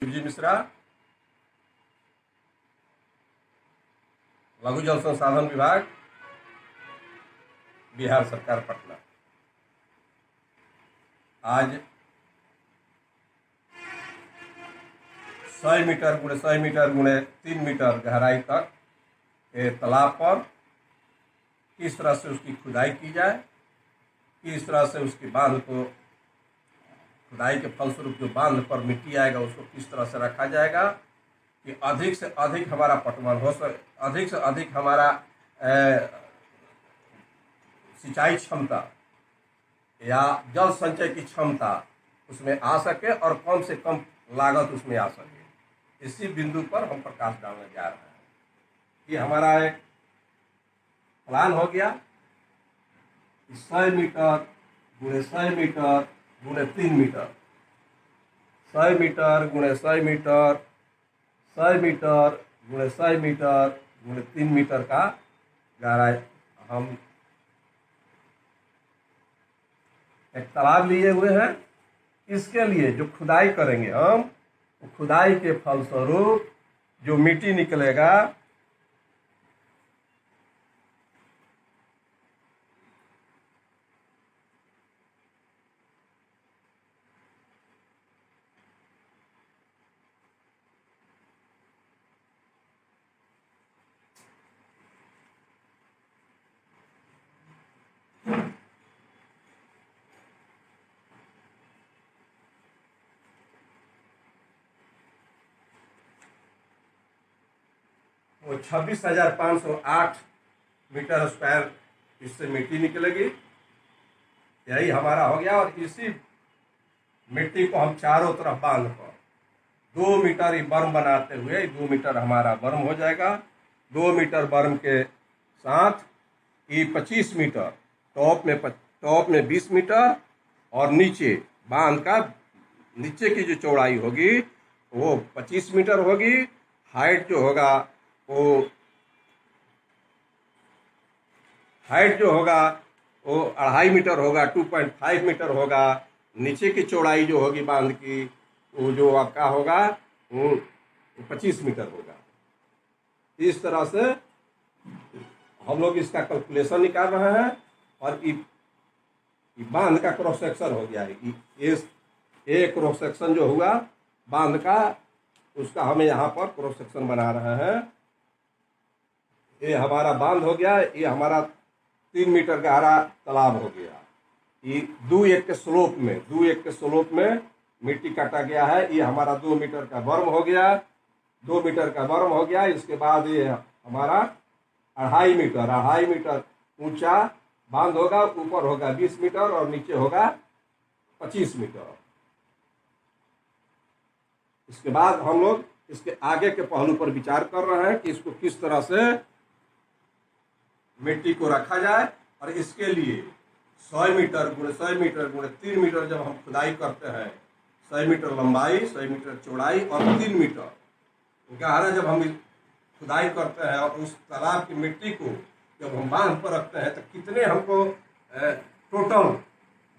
जी मिश्रा, लघु जल संसाधन विभाग, बिहार सरकार, पटना। आज 100 मीटर गुणे 100 मीटर गुणे 3 मीटर गहराई तक तालाब पर किस तरह से उसकी खुदाई की जाए, किस तरह से उसके बांध को, खुदाई के फलस्वरूप जो बांध पर मिट्टी आएगा उसको किस तरह से रखा जाएगा कि अधिक से अधिक हमारा पटवन हो सके, अधिक से अधिक हमारा सिंचाई क्षमता या जल संचय की क्षमता उसमें आ सके और कम से कम लागत उसमें आ सके। इसी बिंदु पर हम प्रकाश डालने जा रहे हैं कि हमारा एक प्लान हो गया। 100 मीटर गुणे 100 मीटर गुणे 3 मीटर, 100 मीटर गुणे 100 मीटर, 100 मीटर गुणे 100 मीटर गुणे 3 मीटर का गहराई हम एक तालाब लिए हुए हैं। इसके लिए जो खुदाई करेंगे हम, खुदाई के फलस्वरूप जो मिट्टी निकलेगा वो 26,508 मीटर स्क्वायर इससे मिट्टी निकलेगी। यही हमारा हो गया। और इसी मिट्टी को हम चारों तरफ बांध पर 2 मीटर ही बर्म बनाते हुए 2 मीटर हमारा बर्म हो जाएगा। 2 मीटर बर्म के साथ ये 25 मीटर, टॉप में 20 मीटर और नीचे बांध का नीचे की जो चौड़ाई होगी वो 25 मीटर होगी। हाइट जो होगा वो 2.5 मीटर होगा, 2.5 मीटर होगा। नीचे की चौड़ाई जो होगी बांध की वो जो आपका होगा वो 25 मीटर होगा। इस तरह से हम लोग इसका कैलकुलेशन निकाल रहे हैं। और ये बांध का क्रॉस सेक्शन हो गया है। ये क्रॉस सेक्शन जो हुआ बांध का, उसका हमें यहाँ पर क्रॉस सेक्शन बना रहे हैं। ये हमारा बांध हो गया। ये हमारा 3 मीटर गहरा तालाब हो गया। ये 2-1 के स्लोप में मिट्टी काटा गया है। ये हमारा 2 मीटर का बर्म हो गया। 2 मीटर का बर्म हो गया। इसके बाद ये हमारा 2.5 मीटर ऊंचा बांध होगा। ऊपर होगा 20 मीटर और नीचे होगा 25 मीटर। इसके बाद हम लोग इसके आगे के पहलू पर विचार कर रहे हैं कि इसको किस तरह से मिट्टी को रखा जाए। और इसके लिए 100 मीटर गुणे 100 मीटर गुणे 3 मीटर जब हम खुदाई करते हैं, 100 मीटर लंबाई, 100 मीटर चौड़ाई और 3 मीटर गहरा जब हम खुदाई करते हैं और उस तालाब की मिट्टी को जब हम बांध पर रखते हैं तो कितने हमको टोटल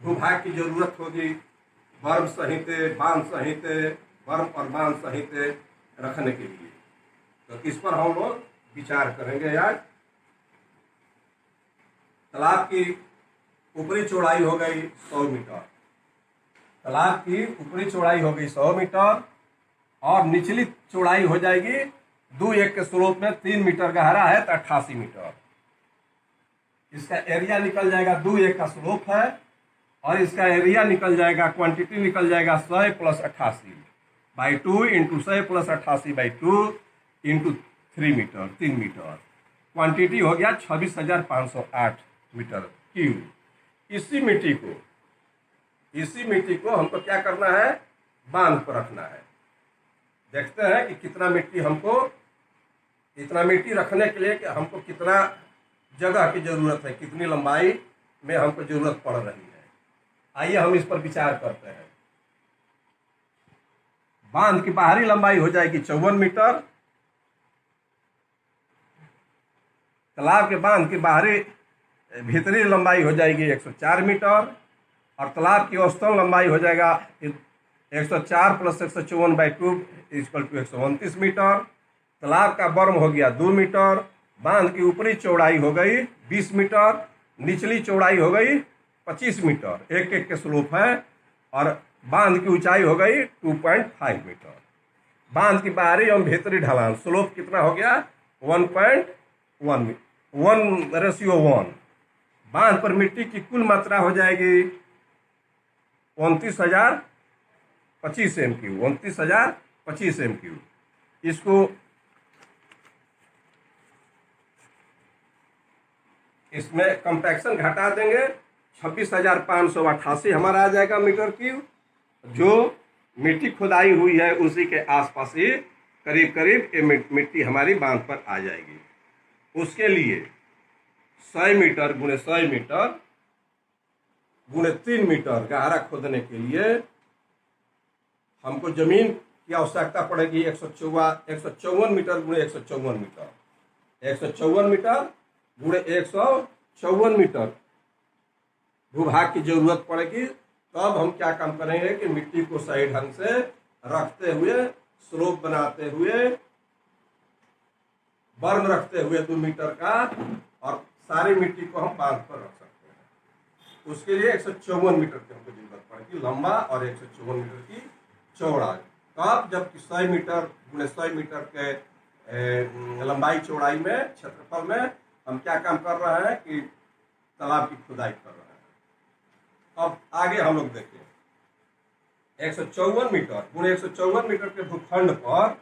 भूभाग की जरूरत होगी, बर्म सहित, बांध सहित, बर्म और बांध सहित रखने के लिए। तो इस पर हम लोग विचार करेंगे। आज तालाब की ऊपरी चौड़ाई हो गई 100 मीटर, तालाब की ऊपरी चौड़ाई हो गई 100 मीटर और निचली चौड़ाई हो जाएगी 2-1 के स्लोप में 3 मीटर गहरा है तो 88 मीटर। इसका एरिया निकल जाएगा, 2-1 का स्लोप है और इसका एरिया निकल जाएगा, क्वांटिटी निकल जाएगा 100 + 88/2 × 100 + 88/2 × 3 मीटर, 3 मीटर। क्वांटिटी हो गया 26,508 मीटर क्यूब। इसी मिट्टी को हमको क्या करना है, बांध पर रखना है। देखते हैं कि कितना मिट्टी हमको, इतना मिट्टी रखने के लिए कि हमको कितना जगह की जरूरत है, कितनी लंबाई में हमको जरूरत पड़ रही है। आइए हम इस पर विचार करते हैं। बांध की बाहरी लंबाई हो जाएगी 54 मीटर। तालाब के बांध की बाहरी भीतरी लंबाई हो जाएगी 104 मीटर और तालाब की औसतन लंबाई हो जाएगा 104 + 154/2 = 129 मीटर। तालाब का बर्म हो गया 2 मीटर। बांध की ऊपरी चौड़ाई हो गई 20 मीटर, निचली चौड़ाई हो गई 25 मीटर, एक एक के स्लोप है। और बांध की ऊंचाई हो गई 2.5 मीटर। बांध की बाहरी एवं भीतरी ढलान स्लोप कितना हो गया 1.1 1:1। बांध पर मिट्टी की कुल मात्रा हो जाएगी 29,025 MQ, 29,025 MQ। इसको इसमें कंपैक्शन घटा देंगे 26,588 हमारा आ जाएगा मीटर क्यूब। जो मिट्टी खुदाई हुई है उसी के आसपास ही करीब करीब ये मिट्टी हमारी बांध पर आ जाएगी। उसके लिए 100 मीटर गुणे 100 मीटर गुणे 3 मीटर गहरा खोदने के लिए हमको जमीन की आवश्यकता पड़ेगी 154 मीटर गुणे 154 मीटर, 154 मीटर गुणे 154 मीटर भूभाग की जरूरत पड़ेगी। तब हम क्या काम करेंगे कि मिट्टी को सही ढंग से रखते हुए, स्लोप बनाते हुए, बर्न रखते हुए 2 मीटर का, और सारी मिट्टी को हम बांध पर रख सकते हैं। उसके लिए 154 मीटर की हमको जरूरत पड़ेगी लंबा और 154 मीटर की चौड़ा। तब जबकि 100 मीटर गुणे 100 मीटर के लंबाई चौड़ाई में क्षेत्रफल में हम क्या काम कर रहे हैं कि तालाब की खुदाई कर रहे हैं। अब आगे हम लोग देखें 154 मीटर गुणे 154 मीटर के भूखंड पर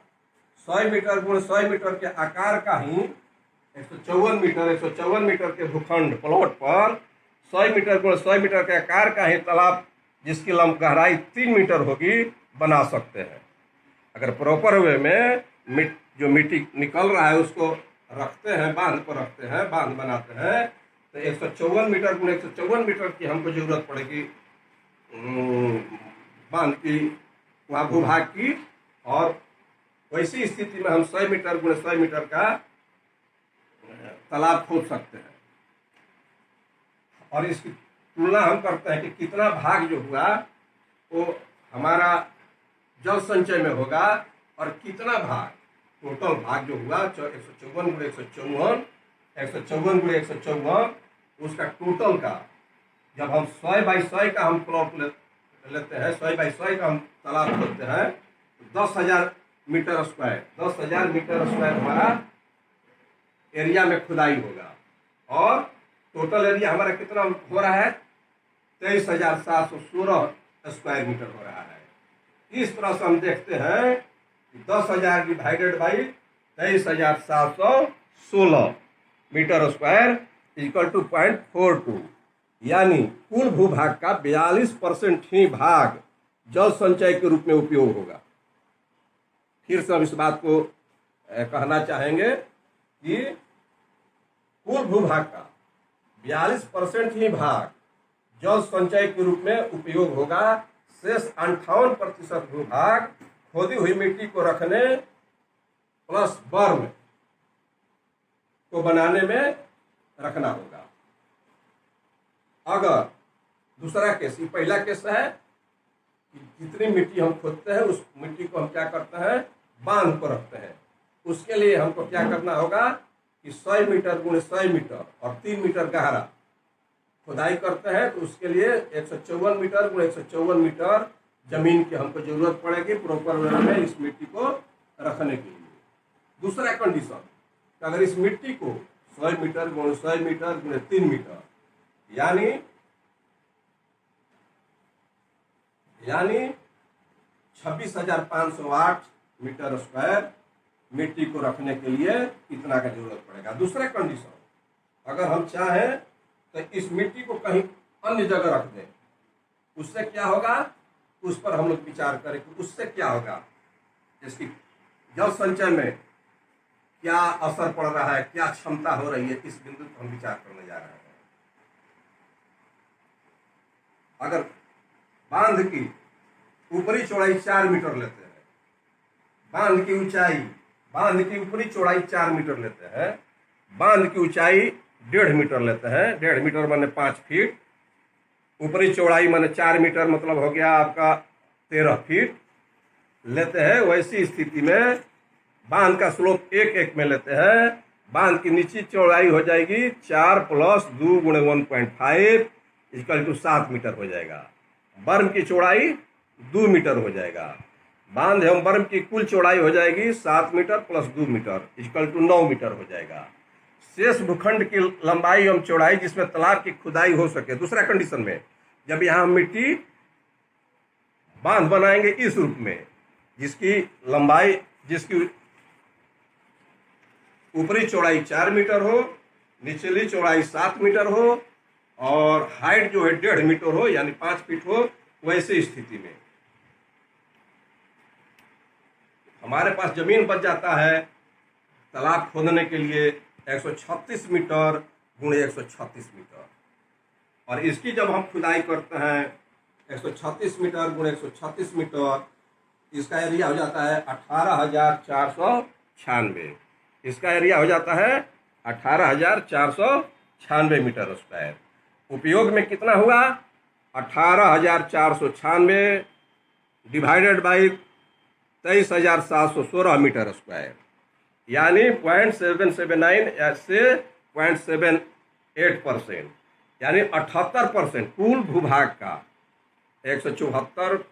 100 मीटर गुणे 100 मीटर के आकार का ही 154 मीटर के भूखंड प्लॉट पर 100 मीटर गुणे 100 मीटर के आकार का ही तालाब जिसकी लंब गहराई 3 मीटर होगी बना सकते हैं। अगर प्रॉपर वे में जो मिट्टी निकल रहा है उसको रखते हैं, बांध पर रखते हैं, बांध बनाते हैं, तो 154 मीटर गुणे 154 मीटर की हमको जरूरत पड़ेगी बांध की, वहाँ भूभाग की। और वैसी स्थिति में हम 100 मीटर गुणे 100 मीटर का तालाब खोद सकते हैं। और इसकी तुलना हम करते हैं कि कितना भाग जो हुआ वो हमारा जल संचय में होगा और कितना भाग टोटल भाग जो हुआ 154 गुणे 154, 154 गुणे 154, उसका टोटल का जब हम 100/100 का हम प्लॉट लेते हैं, 100/100 का हम तालाब खोदते हैं, तो 10,000 मीटर स्क्वायर, 10,000 मीटर स्क्वायर हमारा एरिया में खुदाई होगा। और टोटल एरिया हमारा कितना हो रहा है 23,716 स्क्वायर मीटर हो रहा है। इस तरह से हम देखते हैं कि 10,000 divided by 23,716 meter square equal to 0.42, यानी कुल भूभाग का 42% ही भाग जल संचय के रूप में उपयोग होगा। फिर से हम इस बात को कहना चाहेंगे कि कुल भूभाग का 42% ही भाग जल संचय के रूप में उपयोग होगा। शेष 58% भूभाग खोदी हुई मिट्टी को रखने प्लस बर्म को बनाने में रखना होगा। अगर दूसरा केस, ये पहला केस है कि जितनी मिट्टी हम खोदते हैं उस मिट्टी को हम क्या करते हैं बांध पर रखते हैं। उसके लिए हमको क्या करना होगा कि 100 मीटर गुणे 100 मीटर और 3 मीटर गहरा खुदाई करते हैं, तो उसके लिए 154 मीटर गुणे 154 मीटर जमीन की हमको जरूरत पड़ेगी प्रॉपर वे में इस मिट्टी को रखने के लिए। दूसरा कंडीशन, अगर इस मिट्टी को 100 मीटर गुणे 100 मीटर गुणे 3 मीटर यानी 26,508 मीटर स्क्वायर मिट्टी को रखने के लिए इतना का जरूरत पड़ेगा। दूसरा कंडीशन, अगर हम चाहें तो इस मिट्टी को कहीं अन्य जगह रख दें, उससे क्या होगा उस पर हम लोग विचार करें कि उससे क्या होगा, इसकी जल संचय में क्या असर पड़ रहा है, क्या क्षमता हो रही है, इस बिंदु पर हम विचार करने जा रहे हैं। अगर बांध की ऊपरी चौड़ाई 4 मीटर लेते हैं, बांध की ऊंचाई, बांध की ऊपरी चौड़ाई 4 मीटर लेते हैं, बांध की ऊंचाई 1.5 मीटर लेते हैं, 1.5 मीटर माने 5 फीट, ऊपरी चौड़ाई माने 4 मीटर, मतलब हो गया आपका 13 फीट लेते हैं। वैसी स्थिति में बांध का स्लोप 1-1 में लेते हैं। बांध की नीचे चौड़ाई हो जाएगी 4 + 2 × 1.5 = 7 मीटर हो जाएगा। बर्म की चौड़ाई 2 मीटर हो जाएगा। बांध एवं बर्म की कुल चौड़ाई हो जाएगी 7 मीटर + 2 मीटर = 9 मीटर हो जाएगा। शेष भूखंड की लंबाई एवं चौड़ाई जिसमें तालाब की खुदाई हो सके। दूसरा कंडीशन में जब यहाँ मिट्टी बांध बनाएंगे इस रूप में जिसकी लंबाई, जिसकी ऊपरी चौड़ाई 4 मीटर हो, निचली चौड़ाई 7 मीटर हो और हाइट जो है 1.5 मीटर हो यानी 5 फीट हो, वैसे स्थिति में हमारे पास जमीन बच जाता है तालाब खोदने के लिए 136 मीटर × 136 मीटर। और इसकी जब हम खुदाई करते हैं 136 मीटर × 136 मीटर, इसका एरिया हो जाता है 18,496। इसका एरिया हो जाता है 18,496 मीटर स्क्वायर। उपयोग में कितना हुआ? 18,496 डिवाइडेड बाई 23,716 मीटर स्क्वायर, यानी 0.779 से 0.78%, यानी 78% कुल भूभाग का 154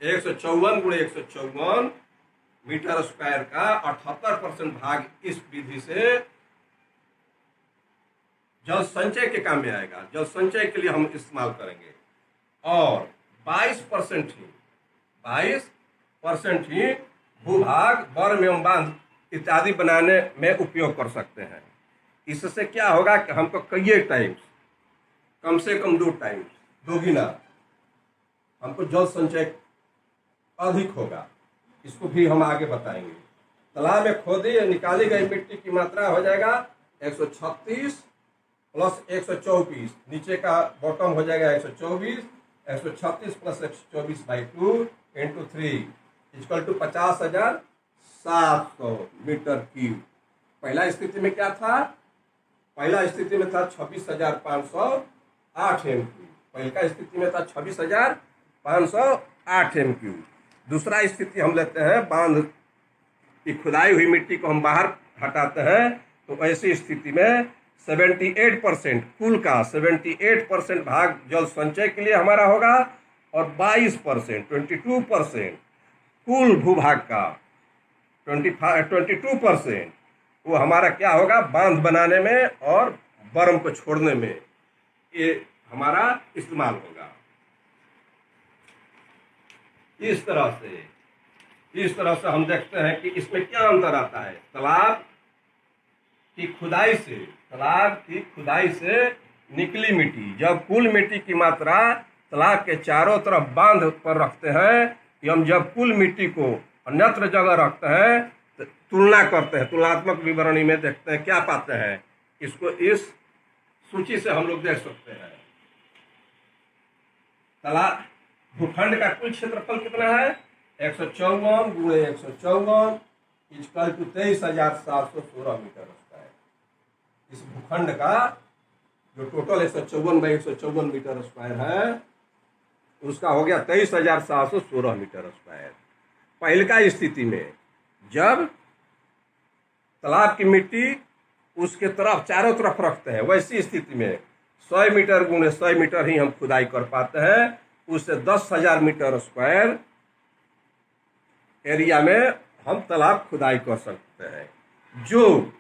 × 154 मीटर स्क्वायर का 78% भाग इस विधि से जल संचय के काम में आएगा। जल संचय के लिए हम इस्तेमाल करेंगे। और 22% ही भूभाग बर्म एवं बांध इत्यादि बनाने में उपयोग कर सकते हैं। इससे क्या होगा कि हमको कई टाइम्स, कम से कम 2 टाइम्स, दोगुना हमको जल संचय अधिक होगा। इसको भी हम आगे बताएंगे। तालाब में खोदी या निकाली गई मिट्टी की मात्रा हो जाएगा 136 + 124, नीचे का बॉटम हो जाएगा 124, 136 + 124/2 × 3 = 50,700 मीटर क्यूब। पहला स्थिति में क्या था? पहला स्थिति में था 26,508 m3। पहला स्थिति में था 26,508 m3। दूसरा स्थिति हम लेते हैं, बांध की खुदाई हुई मिट्टी को हम बाहर हटाते हैं, तो ऐसी स्थिति में 78% कुल का 78% भाग जल संचय के लिए हमारा होगा और 22% कुल भूभाग का 22% वो हमारा क्या होगा? बांध बनाने में और बर्म को छोड़ने में ये हमारा इस्तेमाल होगा। इस तरह से हम देखते हैं कि इसमें क्या अंतर आता है। तालाब की खुदाई से निकली मिट्टी, जब कुल मिट्टी की मात्रा तालाब के चारों तरफ बांध पर रखते हैं, हम जब कुल मिट्टी को अन्यत्र जगह रखते हैं तो तुलना करते हैं, तुलनात्मक विवरणी में देखते हैं क्या पाते हैं। इसको इस सूची से हम लोग देख सकते हैं। तालाब भूखंड का कुल क्षेत्रफल कितना है? 154 × 154 = 23,716 मीटर स्क्वायर। इस भूखंड का जो टोटल 154/154 मीटर स्क्वायर है उसका हो गया 23,716 मीटर स्क्वायर। पहले का स्थिति में जब तालाब की मिट्टी उसके तरफ चारों तरफ रखते हैं, वैसी स्थिति में 100 मीटर × 100 मीटर ही हम खुदाई कर पाते हैं। उससे 10,000 मीटर स्क्वायर एरिया में हम तालाब खुदाई कर सकते हैं, जो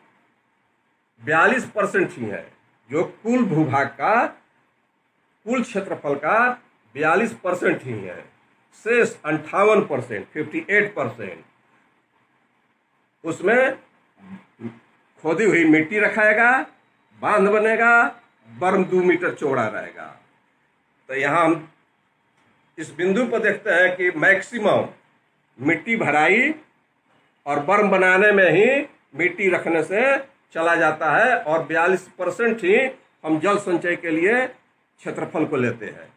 42% ही है। जो कुल भूभाग का कुल क्षेत्रफल का 42% ही है। शेष 58%, 58% उसमें खोदी हुई मिट्टी रखाएगा, बांध बनेगा, बर्म 2 मीटर चौड़ा रहेगा। तो यहाँ हम इस बिंदु पर देखते हैं कि मैक्सिमम मिट्टी भराई और बर्म बनाने में ही मिट्टी रखने से चला जाता है और 42% ही हम जल संचय के लिए क्षेत्रफल को लेते हैं।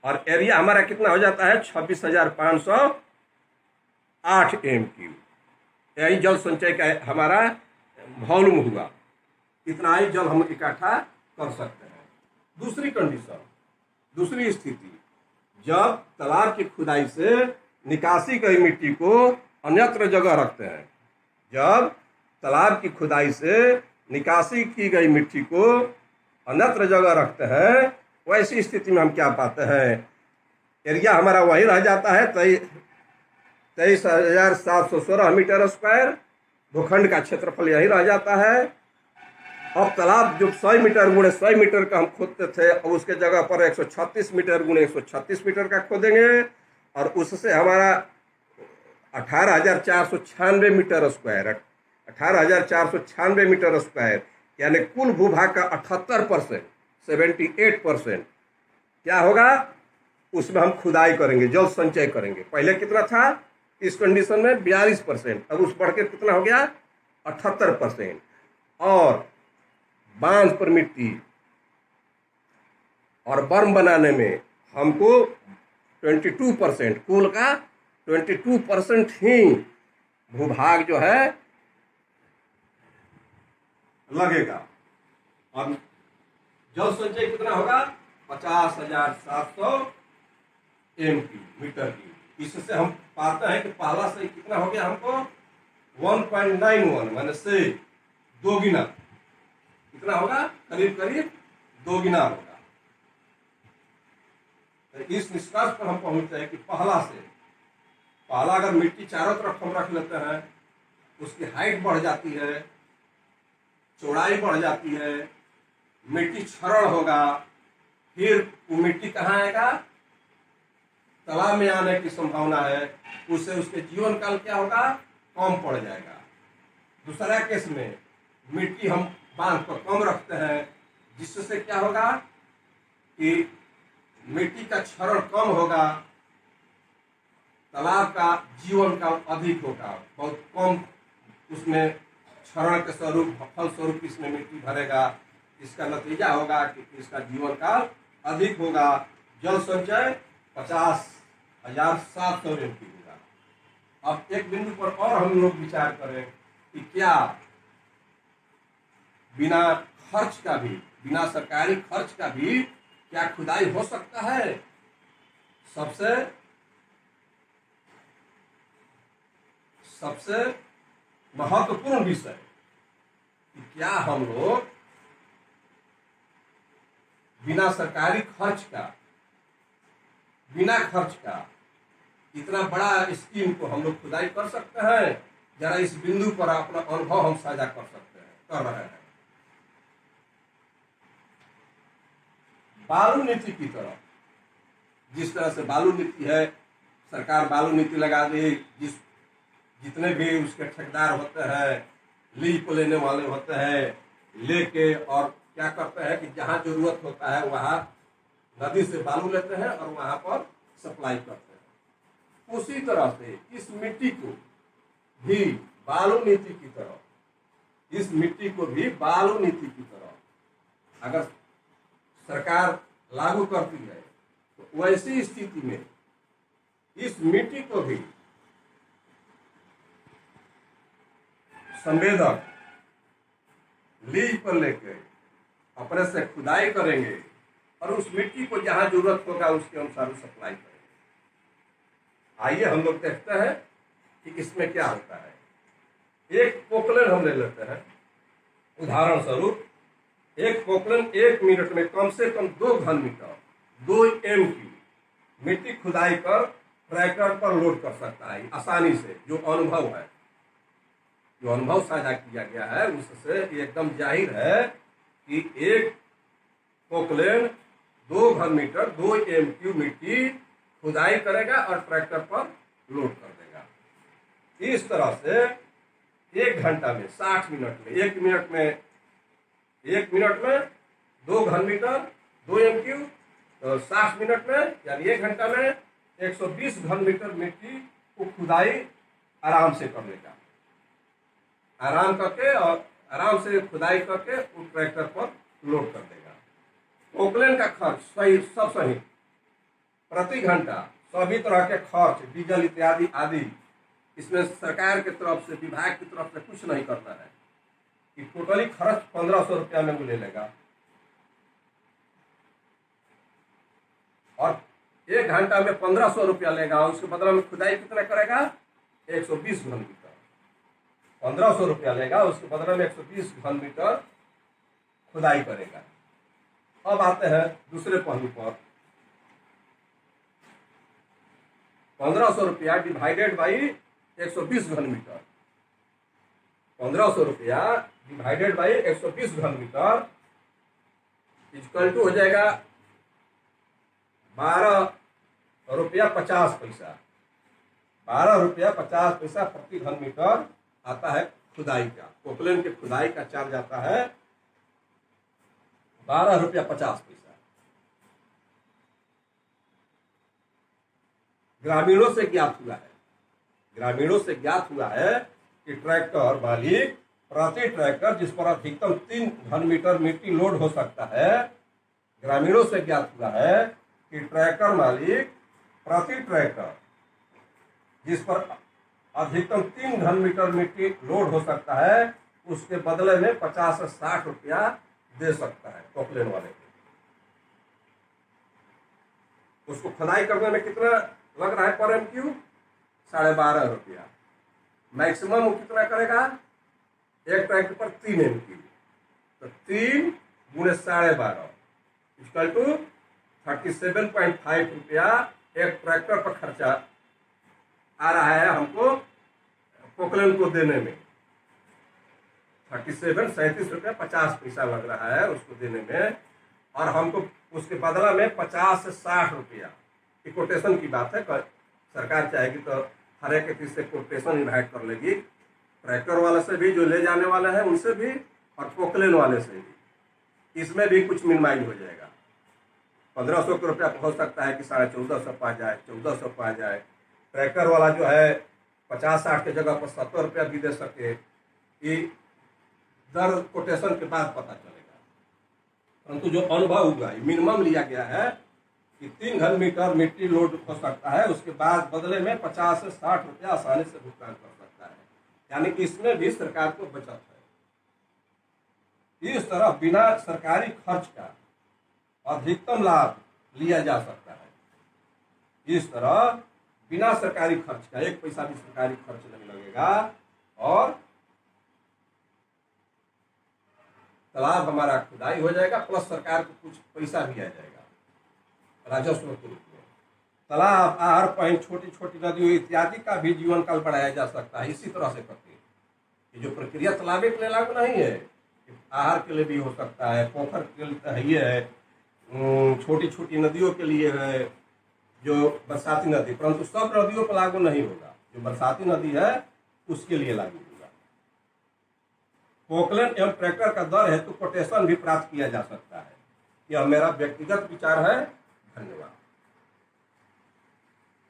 और एरिया हमारा कितना हो जाता है? 26,508 m3। यही जल संचय का हमारा वॉल्यूम हुआ। इतना ही जल हम इकट्ठा कर सकते हैं। दूसरी कंडीशन, दूसरी स्थिति, जब तालाब की खुदाई से निकासी गई मिट्टी को अन्यत्र जगह रखते हैं, जब तालाब की खुदाई से निकासी की गई मिट्टी को अन्यत्र जगह रखते हैं, वैसी स्थिति में हम क्या पाते हैं, एरिया हमारा वही रह जाता है 23,716 मीटर स्क्वायर, भूखंड का क्षेत्रफल यही रह जाता है। अब तालाब जो 100 मीटर गुणे 100 मीटर का हम खोदते थे, अब उसके जगह पर 136 मीटर गुणे 136 मीटर का खोदेंगे, और उससे हमारा 18,496 मीटर स्क्वायर, 18,496 मीटर स्क्वायर, यानी कुल भूभाग का 78%, 78% क्या होगा, उसमें हम खुदाई करेंगे, जल संचय करेंगे। पहले कितना था इस कंडीशन में 42%, अब उस बढ़ के कितना हो गया 78%। और बांध पर मिट्टी और बर्म बनाने में हमको 22%, कुल का 22% ही भूभाग जो है लगेगा। और जल संचय कितना होगा 50,700 मीटर की। इससे हम पाते हैं कि पहला से कितना हो गया हमको 1.91, माने से दोगुना, कितना होगा करीब करीब दोगुना होगा। तो इस निष्कर्ष पर हम पहुंचते हैं कि पहला अगर मिट्टी चारों तरफ हम रख लेते हैं, उसकी हाइट बढ़ जाती है, चौड़ाई बढ़ जाती है, मिट्टी क्षरण होगा, फिर वो मिट्टी कहाँ आएगा, तालाब में आने की संभावना है, उससे उसके जीवन काल क्या होगा कम पड़ जाएगा। दूसरा केस में मिट्टी हम बांध पर कम रखते हैं, जिससे क्या होगा कि मिट्टी का क्षरण कम होगा, तालाब का जीवन काल अधिक होगा, बहुत कम उसमें क्षरण के स्वरूप फलस्वरूप इसमें मिट्टी भरेगा। इसका नतीजा होगा कि इसका जीवन काल अधिक होगा। जल संचय 50,700 एमपी होगा। अब एक बिंदु पर और हम लोग विचार करें कि क्या बिना खर्च का भी, बिना सरकारी खर्च का भी क्या खुदाई हो सकता है। सबसे महत्वपूर्ण विषय कि क्या हम लोग बिना सरकारी खर्च का, बिना खर्च का इतना बड़ा स्कीम को हम लोग खुदाई कर सकते हैं। जरा इस बिंदु पर अपना अनुभव हम साझा कर सकते हैं, कर रहे हैं। बालू नीति की तरफ, जिस तरह से बालू नीति है, सरकार बालू नीति लगा दी, जितने भी उसके ठेकेदार होते हैं, लीज को लेने वाले होते हैं, लेके और क्या करते हैं कि जहां जरूरत होता है वहां नदी से बालू लेते हैं और वहां पर सप्लाई करते हैं। उसी तरह से इस मिट्टी को भी बालू नीति की तरह, इस मिट्टी को भी बालू नीति की तरह अगर सरकार लागू करती है, तो वैसी स्थिति में इस मिट्टी को भी संवेदक लीज पर लेकर अपने से खुदाई करेंगे और उस मिट्टी को जहां जरूरत होगा उसके अनुसार सप्लाई करेंगे। आइए हम लोग देखते हैं कि इसमें क्या होता है। एक पोकलेन हम ले लेते हैं उदाहरण स्वरूप। एक पोकलेन 1 मिनट में कम से कम 2 घन मीटर 2 एम की मिट्टी खुदाई कर ट्रैक्टर पर लोड कर सकता है आसानी से। जो अनुभव है, जो अनुभव साझा किया गया है, उससे एकदम जाहिर है कि एक पोकलेन 2 घन मीटर 2 एम क्यू मिट्टी खुदाई करेगा और ट्रैक्टर पर लोड कर देगा। इस तरह से 1 घंटा में 60 मिनट में 1 मिनट में 2 घन मीटर 2 एम क्यू, तो 60 मिनट में यानी 1 घंटा में 120 घन मीटर मिट्टी को खुदाई आराम से कर लेगा। आराम करके और आराम से खुदाई करके उस ट्रैक्टर पर लोड कर देगा। पोकलेन का खर्च सब सही, प्रति घंटा सभी तरह के खर्च, डीजल इत्यादि आदि, इसमें सरकार की तरफ से, विभाग की तरफ से कुछ नहीं करता है कि टोटली खर्च 1500 रुपया में वो ले लेगा। और 1 घंटा में 1500 रुपया लेगा, उसके बदले में खुदाई कितना करेगा? 120 घन मीटर। 1500 रुपया लेगा, उसके बदले में 120 घन मीटर खुदाई करेगा। अब आते हैं दूसरे पहलू पर। 1500 रुपया डिवाइडेड बाई 120 घन मीटर, 1500 रुपया डिवाइडेड बाई 120 घन मीटर इक्वल टू हो जाएगा 12 रुपया 50 पैसा। 12 रुपया 50 पैसा प्रति घन मीटर आता है खुदाई का। पोकलेन के खुदाई का चार्ज आता है 12 रुपया 50 पैसा। ग्रामीणों से ज्ञात हुआ है, ग्रामीणों से ज्ञात हुआ है कि ट्रैक्टर मालिक प्रति ट्रैक्टर जिस पर अधिकतम 3 घन मीटर मिट्टी लोड हो सकता है, ग्रामीणों से ज्ञात हुआ है कि ट्रैक्टर मालिक प्रति ट्रैक्टर जिस पर अधिकतम 3 घन मीटर मिट्टी लोड हो सकता है, उसके बदले में 50 से 60 रुपया दे सकता है पोकलेन वाले को। उसको खुदाई करने में कितना लग रहा है पर MQ? 12.5 रुपया। मैक्सिमम वो कितना करेगा? एक ट्रैक्टर पर 3 MQ, तो 3 गुणे 12.5 इक्वल टू 37.5 रुपया एक ट्रैक्टर पर खर्चा आ रहा है हमको पोकलेन को देने में। 37 रुपया 50 पैसा लग रहा है उसको देने में, और हमको उसके बदला में 50 से 60 रुपया की कोटेशन की बात है। सरकार चाहेगी तो हर एक किसी से कोटेशन इन्वाइट कर लेगी, ट्रैक्टर वाले से भी जो ले जाने वाले हैं उनसे भी, और पोकलेन वाले से भी। इसमें भी कुछ मिनिमाइज हो जाएगा। 1500 रुपया हो सकता है कि 1450 पा जाए, 1400 पा जाए। ट्रैक्टर वाला जो है 50-60 के जगह पर 70 रुपया भी दे सके, ये दर कोटेशन के बाद पता चलेगा। परंतु जो अनुभव हुआ है, मिनिमम लिया गया है कि 3 घन मीटर मिट्टी लोड हो सकता है, उसके बाद बदले में 50 से 60 रुपया आसानी से भुगतान कर सकता है। यानी कि इसमें भी सरकार को बचत है। इस तरह बिना सरकारी खर्च का अधिकतम लाभ लिया जा सकता है। इस तरह बिना सरकारी खर्च का, 1 पैसा भी सरकारी खर्च नहीं लगेगा, और तालाब हमारा खुदाई हो जाएगा, प्लस सरकार को कुछ पैसा भी आ जाएगा राजस्व के रूप में। तालाब, आहर, पॉइंट, छोटी छोटी नदियों इत्यादि का भी जीवन काल बढ़ाया जा सकता है इसी तरह से करके। ये जो प्रक्रिया तालाब के लिए लागू नहीं है, आहर के लिए भी हो सकता है, पोखर के लिए है, छोटी छोटी नदियों के लिए है, जो बरसाती नदी, परंतु सब नदियों पर लागू नहीं होगा। जो बरसाती नदी है उसके लिए लागू होगा। पोकलेन एवं ट्रैक्टर का दर हेतु कोटेशन भी प्राप्त किया जा सकता है। यह मेरा व्यक्तिगत विचार है। धन्यवाद।